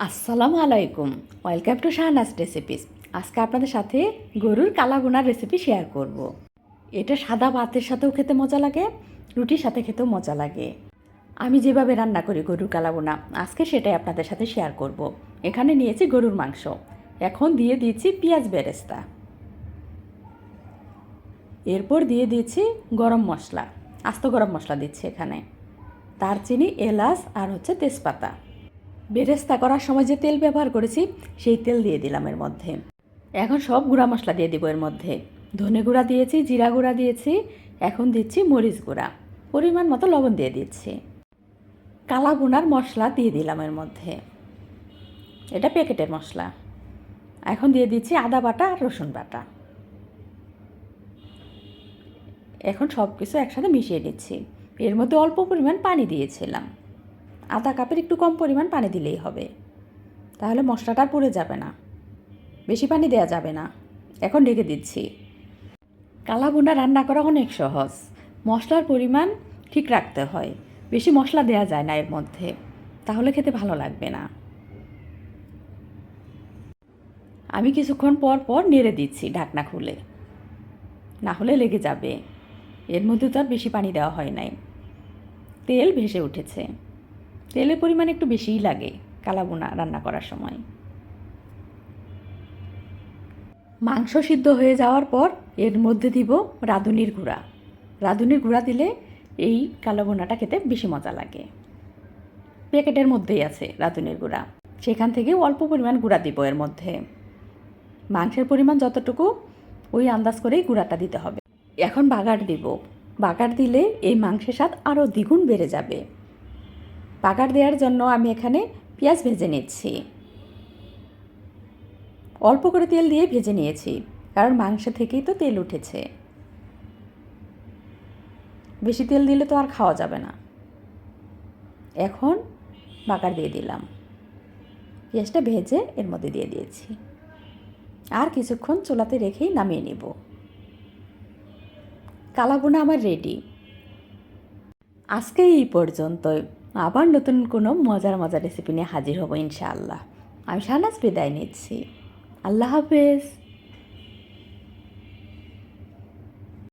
আসসালামু আলাইকুম, welcome to Shahnaz recipes. আজকে আপনাদের সাথে গরুর কালা ভুনার রেসিপি শেয়ার করব। এটা সাদা ভাতের সাথেও খেতে মজা লাগে, রুটির সাথে খেতেও মজা লাগে। আমি যেভাবে রান্না করি গরুর কালা ভুনা, আজকে সেটাই আপনাদের সাথে শেয়ার করব। এখানে নিয়েছি গরুর মাংস, এখন দিয়ে দিয়েছি পেঁয়াজ বেরেস্তা, এরপর দিয়ে দিয়েছি গরম মশলা, আস্ত গরম মশলা দিচ্ছি এখানে, দারচিনি, এলাচ আর তেজপাতা। বেরেস্তা করার সময় যে তেল ব্যবহার করেছি সেই তেল দিয়ে দিলাম এর মধ্যে। এখন সব গুঁড়া মশলা দিয়ে দিব এর মধ্যে। ধনে গুঁড়া দিয়েছি, জিরা গুঁড়া দিয়েছি, এখন দিচ্ছি মরিচ গুঁড়া, পরিমাণ মতো লবণ দিয়ে দিচ্ছি। কালা ভুনার মশলা দিয়ে দিলাম এর মধ্যে, এটা প্যাকেটের মশলা। এখন দিয়ে দিচ্ছি আদা বাটা আর রসুন বাটা। এখন সব কিছু একসাথে মিশিয়ে নিচ্ছি। এর মধ্যে অল্প পরিমাণ পানি দিয়েছিলাম, আধা কাপের একটু কম পরিমাণ পানি দিলেই হবে, তাহলে মশলাটা পুড়ে যাবে না, বেশি পানি দেওয়া যাবে না। এখন ঢেকে দিচ্ছি। কালা ভুনা রান্না করা অনেক সহজ, মশলার পরিমাণ ঠিক রাখতে হয়, বেশি মশলা দেওয়া যায় না এর মধ্যে, তাহলে খেতে ভালো লাগবে না। আমি কিছুক্ষণ পর পর নেড়ে দিচ্ছি ঢাকনা খুলে, না হলে লেগে যাবে। এর মধ্যে তো আর বেশি পানি দেওয়া হয় নাই, তেল ভেসে উঠেছে। তেলের পরিমাণ একটু বেশিই লাগে কালা ভুনা রান্না করার সময়। মাংস সিদ্ধ হয়ে যাওয়ার পর এর মধ্যে দিব রাঁধুনির গুঁড়া। রাঁধুনির গুঁড়া দিলে এই কালো ভুনাটা খেতে বেশি মজা লাগে। প্যাকেটের মধ্যেই আছে রাঁধুনির গুঁড়া, সেখান থেকে অল্প পরিমাণ গুঁড়া দিব এর মধ্যে। মাংসের পরিমাণ যতটুকু ওই আন্দাজ করেই গুঁড়াটা দিতে হবে। এখন বাগার দিব, বাগার দিলে এই মাংসের স্বাদ আরও দ্বিগুণ বেড়ে যাবে। বাগার দেওয়ার জন্য আমি এখানে পেঁয়াজ ভেজে নিচ্ছি, অল্প করে তেল দিয়ে ভেজে নিয়েছি, কারণ মাংস থেকেই তো তেল উঠেছে, বেশি তেল দিলে তো আর খাওয়া যাবে না। এখন বাগার দিয়ে দিলাম, পেঁয়াজটা ভেজে এর মধ্যে দিয়ে দিয়েছি, আর কিছুক্ষণ চুলাতে রেখেই নামিয়ে নিব। কালা ভুনা আমার রেডি। আজকে এই পর্যন্তই, আবার নতুন কোনো মজার মজার রেসিপি নিয়ে হাজির হব ইনশাআল্লাহ। আমি শাহনাজ বিদায় নিচ্ছি। আল্লাহ হাফেজ।